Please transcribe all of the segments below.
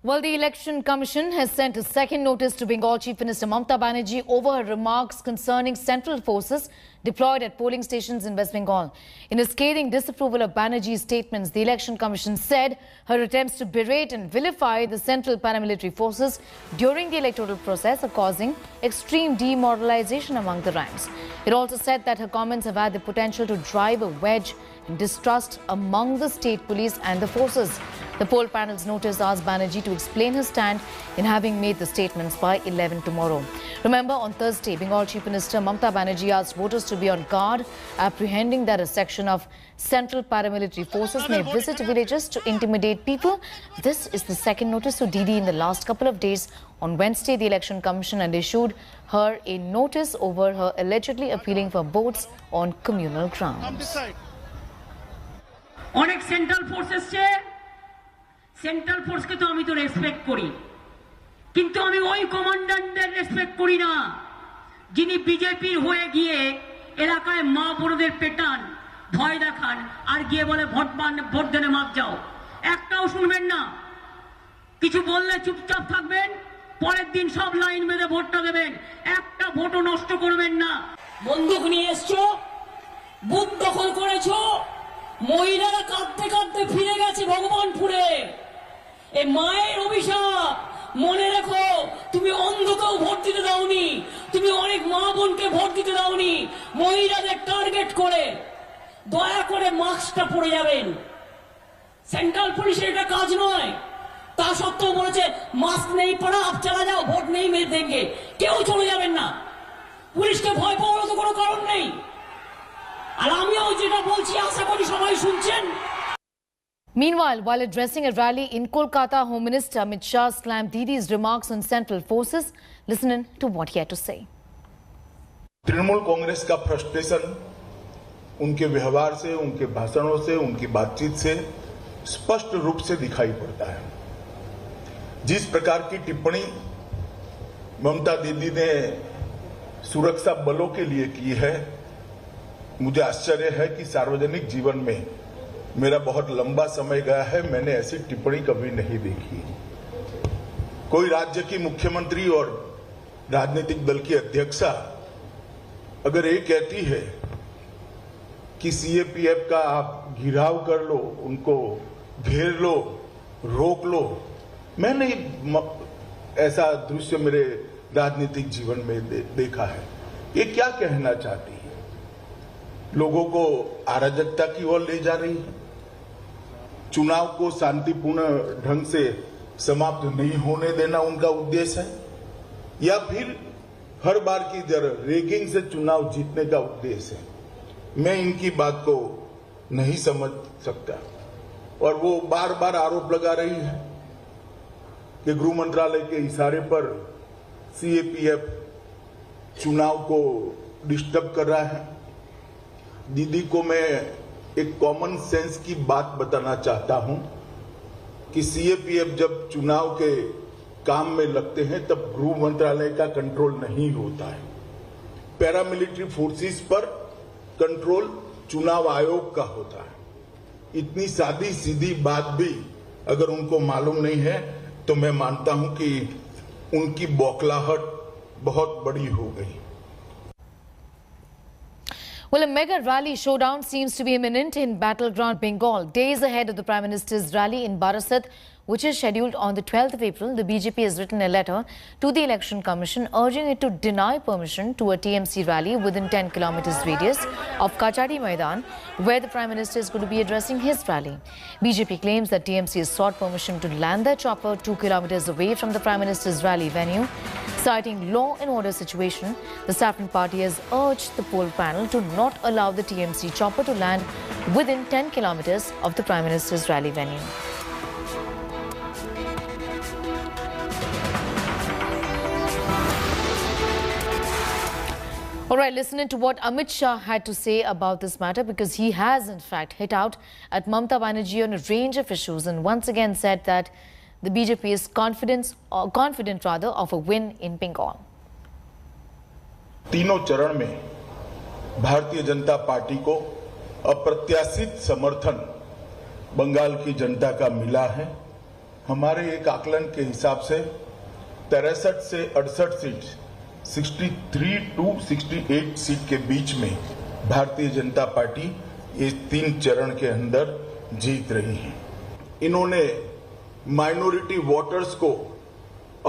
Well, the Election Commission has sent a second notice to Bengal Chief Minister Mamata Banerjee over her remarks concerning central forces deployed at polling stations in West Bengal. In a scathing disapproval of Banerjee's statements, the Election Commission said her attempts to berate and vilify the central paramilitary forces during the electoral process are causing extreme demoralization among the ranks. It also said that her comments have had the potential to drive a wedge in distrust among the state police and the forces. The poll panel's notice asked Banerjee to explain her stand in having made the statements by 11 tomorrow. Remember, on Thursday, Bengal Chief Minister Mamata Banerjee asked voters to be on guard, apprehending that a section of central paramilitary forces may visit villages to intimidate people. This is the second notice to DD in the last couple of days. On Wednesday, the Election Commission had issued her a notice over her allegedly appealing for votes on communal grounds. অনেক central ফোর্সকে তো আমি তো respect করি, কিন্তু আমি ওই কমান্ডারদের respect করি না যিনি বিজেপির হয়ে গিয়ে এলাকায় মা বোনদের পেটান, ভয় দেখান আর গিয়ে বলে ভোট দেনে মাপ যাও। একটাও শুনবেন না, কিছু বললে চুপচাপ থাকবেন, পরের দিন সব লাইন বেঁধে ভোটটা দেবেন, একটা ভোটও নষ্ট করবেন না। বন্দুক নিয়ে এসছো, বুথ দখল করেছো, মহিলারা কাঁদতে কাঁদতে ফিরে গেছে ভগবানপুরে। এই মায়ের অভিশাপ মনে রেখো, তুমি অন্ধকেও ভোট দিতে দাওনি, তুমি অনেক মা বোনকে ভোট দিতে দাওনি মহিলাদের টার্গেট করে। দয়া করে মাস্কটা পরে যাবেন, সেন্ট্রাল পুলিশের এটা কাজ নয়। তা সত্ত্বেও বলেছে মাস্ক নেই পড়া, আপ চালা যাও, ভোট নেই মেরে দেंगे। কেউ চলে যাবেন না, পুলিশকে ভয় পাওয়ার তো কোনো কারণ নেই। আর আমিও যেটা বলছি আশা করি সবাই শুনছেন। Meanwhile, while addressing a rally in Kolkata, Home Minister Amit Shah slammed DD's remarks on central forces. Listen in to what he had to say. Trinamool Congress का फ्रस्ट्रेशन उनके व्यवहार से, उनके भाषणों से, उनकी बातचीत से स्पष्ट रूप से दिखाई पड़ता है। जिस प्रकार की टिप्पणी ममता दीदी ने सुरक्षा बलों के लिए की है, मुझे आश्चर्य है कि सार्वजनिक जीवन में मेरा बहुत लंबा समय गया है, मैंने ऐसी टिप्पणी कभी नहीं देखी। कोई राज्य की मुख्यमंत्री और राजनीतिक दल की अध्यक्षा अगर ये कहती है कि सीएपीएफ का आप घिराव कर लो, उनको घेर लो, रोक लो, मैंने ऐसा दृश्य मेरे राजनीतिक जीवन में देखा है। ये क्या कहना चाहती है? लोगों को अराजकता की ओर ले जा रही है, चुनाव को शांतिपूर्ण ढंग से समाप्त नहीं होने देना उनका उद्देश्य है, या फिर हर बार की तरह रेगिंग से चुनाव जीतने का उद्देश्य है? मैं इनकी बात को नहीं समझ सकता। और वो बार बार आरोप लगा रही है कि गृह मंत्रालय के इशारे पर सीएपीएफ चुनाव को डिस्टर्ब कर रहा है। दीदी को मैं एक कॉमन सेंस की बात बताना चाहता हूं कि सीएपीएफ जब चुनाव के काम में लगते हैं तब गृह मंत्रालय का कंट्रोल नहीं होता है। पैरामिलिट्री फोर्सेस पर कंट्रोल चुनाव आयोग का होता है। इतनी सादी सीधी बात भी अगर उनको मालूम नहीं है तो मैं मानता हूं कि उनकी बौखलाहट बहुत बड़ी हो गई। Well, a mega rally showdown seems to be imminent in battleground Bengal. Days ahead of the Prime Minister's rally in Barasat, which is scheduled on the 12th of April, the BJP has written a letter to the Election Commission urging it to deny permission to a TMC rally within 10 kilometers radius of Kachadi Maidan, where the Prime Minister is going to be addressing his rally. BJP claims that TMC has sought permission to land their chopper 2 kilometers away from the Prime Minister's rally venue. Citing law and order situation, the Saffron Party has urged the poll panel to not allow the TMC chopper to land within 10 kilometers of the Prime Minister's rally venue. All right, listen to what Amit Shah had to say about this matter, because he has in fact hit out at Mamata Banerjee on a range of issues and once again said that the BJP is confident of a win in Bengal. तीनों चरण में Bharatiya Janata party को अप्रत्याशित समर्थन बंगाल की जनता का मिला है। हमारे एक आकलन के हिसाब से 63 से 68 सीट 63 टू 68 सीट के बीच में भारतीय जनता पार्टी इस 3 चरण के अंदर जीत रही है। इन्होंने माइनॉरिटी वोटर्स को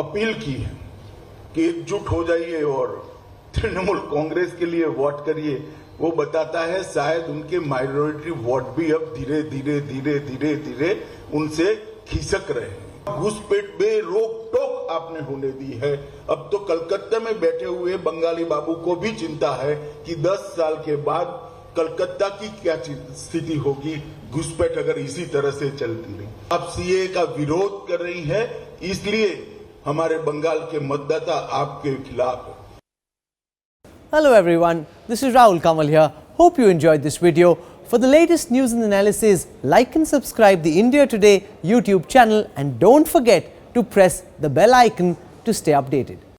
अपील की है कि एकजुट हो जाइए और तृणमूल कांग्रेस के लिए वोट करिए। वो बताता है शायद उनके माइनॉरिटी वोट भी अब धीरे धीरे उनसे खिसक रहे हैं। घुसपैठ में रोक टोक आपने होने दी है। अब तो कलकत्ता में बैठे हुए बंगाली बाबू को भी चिंता है कि 10 साल के बाद कलकत्ता की क्या स्थिति होगी, घुसपैठ अगर इसी तरह से चलती रही। अब सीए का विरोध कर रही है, इसलिए हमारे बंगाल के मतदाता आपके खिलाफ है। Hello everyone, this is Rahul Kamal here. Hope you enjoyed this video. For the latest news and analysis, like and subscribe the India Today YouTube channel and don't forget to press the bell icon to stay updated.